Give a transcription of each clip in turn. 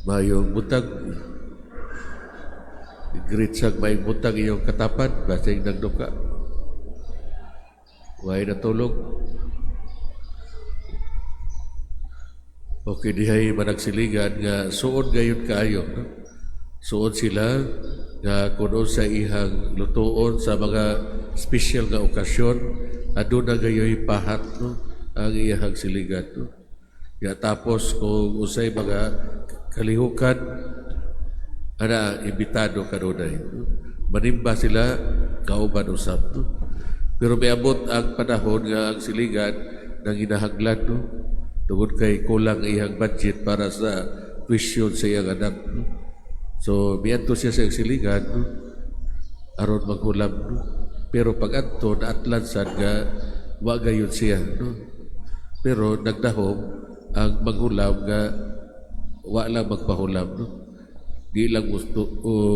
Mayong butag, great sag mayong butag iyong katapan, basig nagduka. Way natulog. Okay, dihay managsiligan nga suod gayon kaayo. No? Suod sila nga kuno sa ihang lutuon sa mga special nga okasyon, aduna gayoy pahat no ang iyang siligan no. Ya tapos kung usay mga kalihukan ana imbitado kanunay no? Manimba sila kauban usab no? Pero miabot ang panahon nga ang siligan nang hinahanglan no? Tungod kay kulang iyang budget para sa tuition sa iyang anak no? So miadto siya sa siligan no? Aron maghulam no? Pero pag adto naatlansan nga wa gayon siya no? Pero nagdahom ang maghulam nga wa lang magpahulam no? Di lang gusto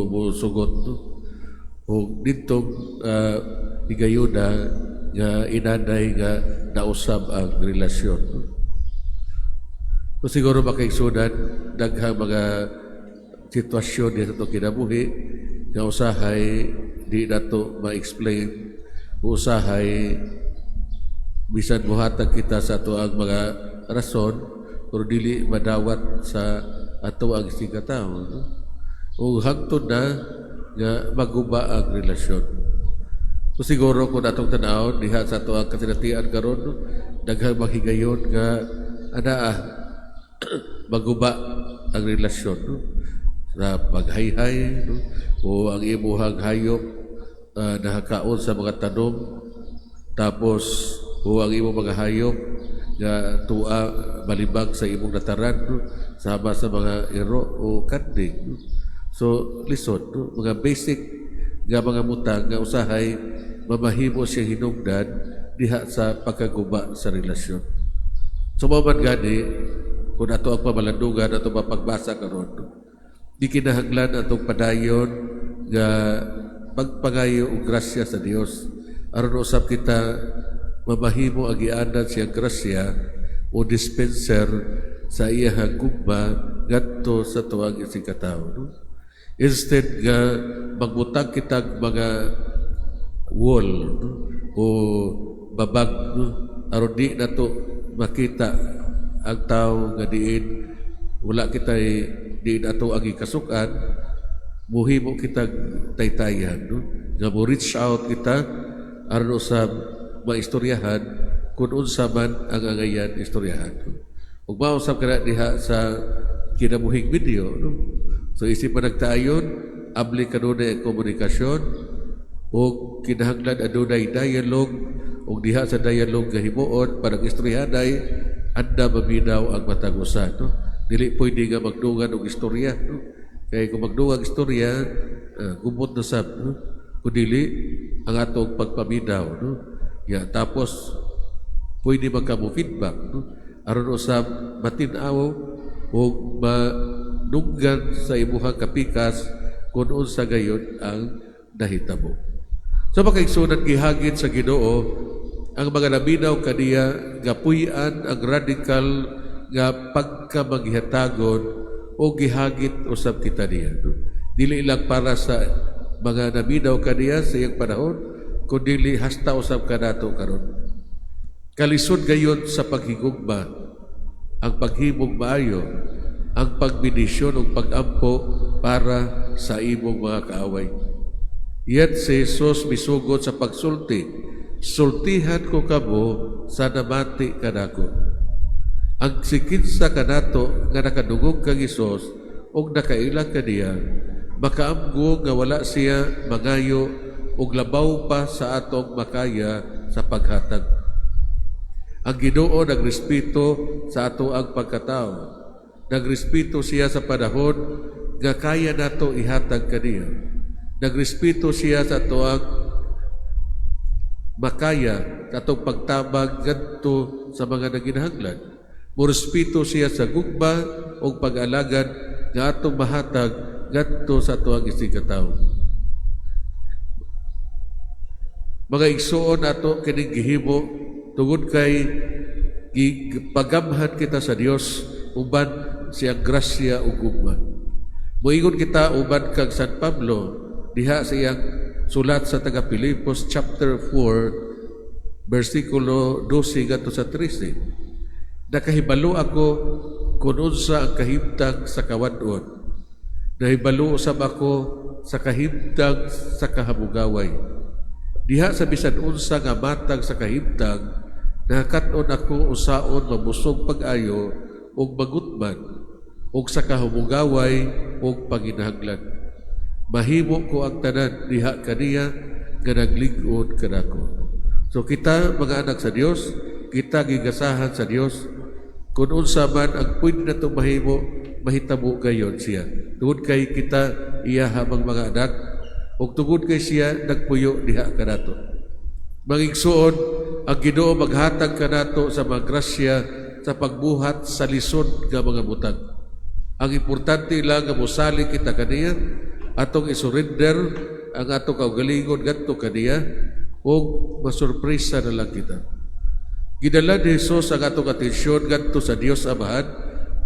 mo sugot no? O ditong higayuna nga inanay nga nausab ang relasyon no? So siguro makaigsunan daghang mga sitwasyon di sa kinabuhi nga usahay di nato ma-explain, usahay bisan buhatag kita sa ato ang mga rason pero dili madawat sa ato ang sikataw no? O hangtod na nga maguba ang relasyon. So siguro kung atong tanawon diha sa ato ang kasinatian karon no? Daghang mahigayon nga anaa maguba ang relasyon no? Sa paghayhay no? O ang imuhang hayop nahakaon sa mga tanom tapos o ang imong mga hayop nga tua malibag sa imong nataran no? Sama sa mga iro o kanding no? So lisod no? Mga basic nga mga butang nga usahay mamahimo siya hinungdan diha sa pagkaguba sa relasyon. So maman gani kung ato ang pamalandungan ato mapagbasa karon no? Di kinahanglan atong padayon nga pagpangayo og grasya sa Dios aron usab kita mamahimo agianan siyang grasya o dispenser sa iyang gugma ngadto sa tuwang isig katawo no? Instead nga magbutang kitag mga wall no? O babag no? Aron di nato makita ang tao nga diin wala kita di nato ang ikasukan muhimo kitag taytayan no? Nga mo reach out kita aron usab maistoryahan kung unsa man ang angayan istoryahan. Ug mausab kana diha sa kinabuhing video no? So isip pa nagtaayon abli kanunay komunikasyon o kinahanglan adunay dialogue o diha sa dialogue nga himuon parang istoryahanay anda maminaw ang matag usa no? Dili pwede nga magdungan og istorya no? Kay kung magdungan og istorya gumot na sab no? Kung dili ang atong pagpaminaw no? Ya, tapos pwede magkamo feedback no? Aron usab matinaw o manunggan sa imuhang kapikas kung unsa gayon ang nahitabo. So makaigsunan gihagit sa Ginoo ang mga naminaw kaniya gapuy-an ang radikal nga pagkamaghihatagon o gihagit usab kita niya no? Dili lang para sa mga naminaw kaniya sa iyang panahon kundi hasta usab kanato karon. Kalisod gayon sa paghigugma ang paghimog maayo, ang pagbidisyon ug pagampo para sa imong mga kaaway. Yet si Jesus misugot sa pagsulti, sultihan ko kamo sa namati kanako. Ang sikinsa kanato nga nakadungog kang Isos ug nakailang kaniya, makaamgo nga wala siya mangayo ug labaw pa sa atong makaya sa paghatag. Ang Ginoo nagrespeto sa ato ang pagkatao. Nagrespeto siya sa panahon nga kaya nato ihatag kaniya. Nagrespeto siya sa ato ang makaya sa atong pagtabag ngadto sa mga naginahanglan. Murespeto siya sa gugma o pag-alagad nga atong mahatag ngadto sa ato ang isig katawo. Mga igsuon ato kining gihimo tungod kay pagamhan kita sa Dios uban siyang grasya ug gugma. Moingon kita uban kag San Pablo diha sa iyang sulat sa taga Pilipos chapter 4 versikulo 12 ngadto sa 13. Nakahibalo ako kung unsa ang kahimtang sa kawad-on. Nahibalo usab ako sa kahimtang sa kahamugaway. Diha sa bisan unsa nga matag sa kahimtang, nakakat-on ako usaon mabusog pag-ayo ug magutman ug sa kahamugaway ug panginahanglan. Mahimo ko ang tanan diha kaniya nga naglig-on kanako. So kita mga anak sa Dios, kita gigasahan sa Dios kung unsa man ang pwede na itong mahimo, mahitabo gayon siya. Tungod kay kita iya habang mga anak, o tungod kay siya nagpuyo diha kanato. Mangigsuon, ang Ginoo maghatag kanato sa mga grasya sa pagbuhat sa lisod nga mga butang. Ang importante lang nga mosali kita kaniya, atong isurrender ang atong kaugalingon ngadto kaniya, o masurpresa na lang kita. Gidala ni Jesus ang atong atensyon ngadto sa Dios Amahan,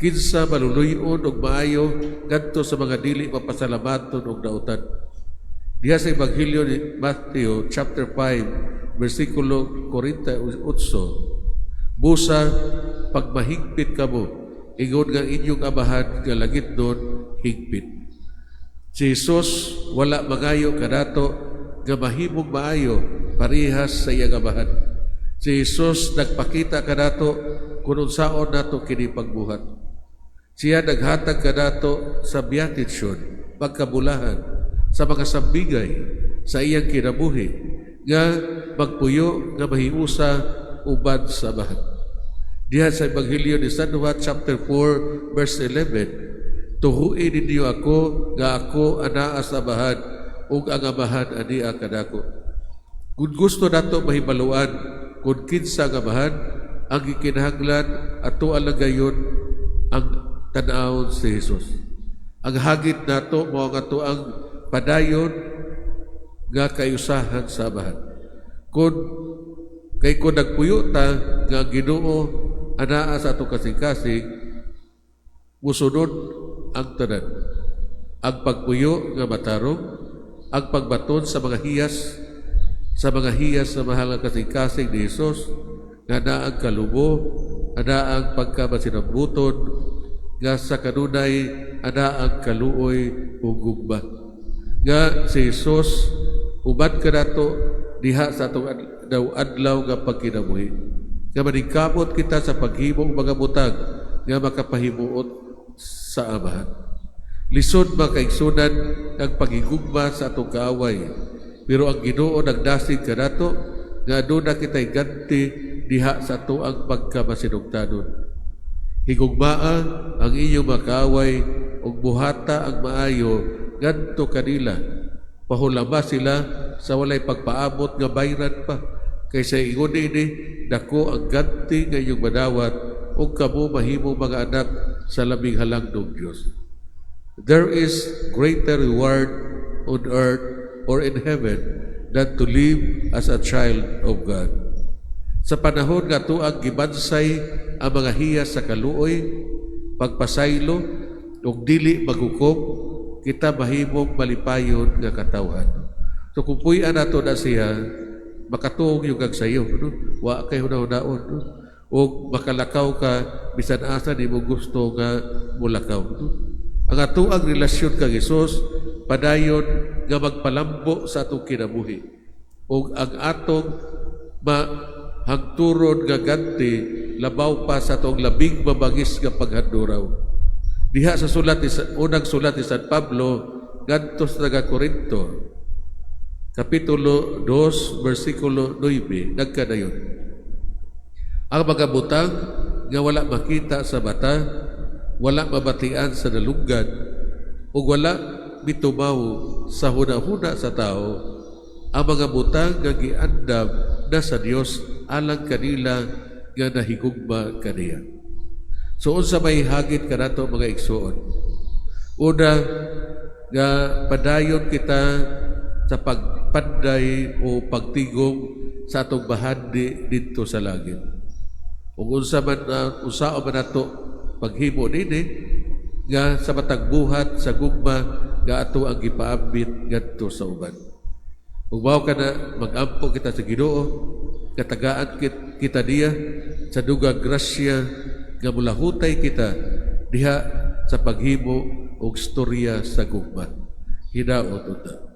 kinsa maluluyon og maayo ngadto sa mga dili mapasalamaton og dautan. Diha sa Ebanghelyo ni Matthew chapter 5 versikulo 48, busa pagmahigpit kamo, ingon nga inyong amahan nga langit doon higpit. Si Jesus wala magayo kanato nga mahimong maayo parihas sa iyang amahan. Si Jesus nagpakita kanato kung unsaon nato kini pagbuhat. Siya naghatag kanato sa beatitude, pagkabulahan, sa mga sambigay, sa iyang kinabuhi, nga magpuyo nga mahiusa uban sa amahan. Diha sa Ebanghelyo ni San Juan chapter 4 verse 11, tuhuin ninyo ako nga ako anaa sa amahan ug ang amahan ania kanako. Kung gusto nato mahibaluan kung kinsa nga amahan, ang gikinahanglan ato alagayon ang tan-awon si Jesus. Ang hagit nato mao nga to ang padayon nga kayusahan sa amahan. Kung nagpuyo ta nga Ginoo anaa sa ato kasing-kasing, musunod ang tanan. Ang pagpuyo nga matarong, ang pagbaton sa mga hiyas sa mahal nga kasing-kasing ni Jesus, nga naang kalubo, anaang pagkamasinabuton, nga sa kanunay anaang kaluoy ug gugma. Nga si Jesus uban kanato diha sa atong adlaw nga pagkinabuhi. Nga maningkamot kita sa paghimong mga butang nga makapahimuot sa amahan. Lisod makaigsunan ang pagigugma sa atong kaaway. Pero ang Ginoo nagdasig kanato nga aduna kitay ganti diha sa tuang pagkamasinugtanon. Higugmaa ang inyong makaaway ug buhata ang maayo ngadto kanila. Pahulama sila sa walay pagpaabot nga bayran pa. Kaysa ingon ini dako ang ganti nga inyong madawat ug kamo mahimo mga anak sa labing halangdong Dios. There is greater reward on earth or in heaven than to live as a child of God. Sa panahon nga tuang gibansay ang mga hiyas sa kaluoy, pagpasaylo, ug dili maghukom, kita mahimong malipayon nga katawhan. So kung puy-an nato na siya, makatuog yung kagsayo, no? Wa kay hunahunaon, no? O makalakaw ka, bisan asa di mo gusto nga mulakaw. No? Ang atuang relasyon kang Isus, padayon nga magpalambo sa atong kinabuhi. O ang atong mahangturon nga ganti, labaw pa sa atong labing mabangis nga paghanduraw. Diha sa unang sulat ni San Pablo, ngadto sa taga Corinto, Kapitulo 2, versikulo 9, nagkadayon. Ang mga butang nga wala makita sa mata, wala mabatian sa nalugad, o wala mitumaw sa huna-huna sa tao, ang mga butang nga giandam na sa Dios alang kanila nga nahigugma kaniya. So unsa may hagit kanato mga igsuon? Una nga padayon kita sa pagpanday o pagtigom sa atong bahandi dito sa langit. Ug unsa man usao man nato paghimo nini nga sa matag buhat sa gugma nga ato ang gipaambit ngadto sa uban. Ug mao kana magampo kita sa Ginoo, katagaan kita diya sa dugang grasya nga mulahutay kita diha sa paghimo og storya sa gugma. Hinaot unta.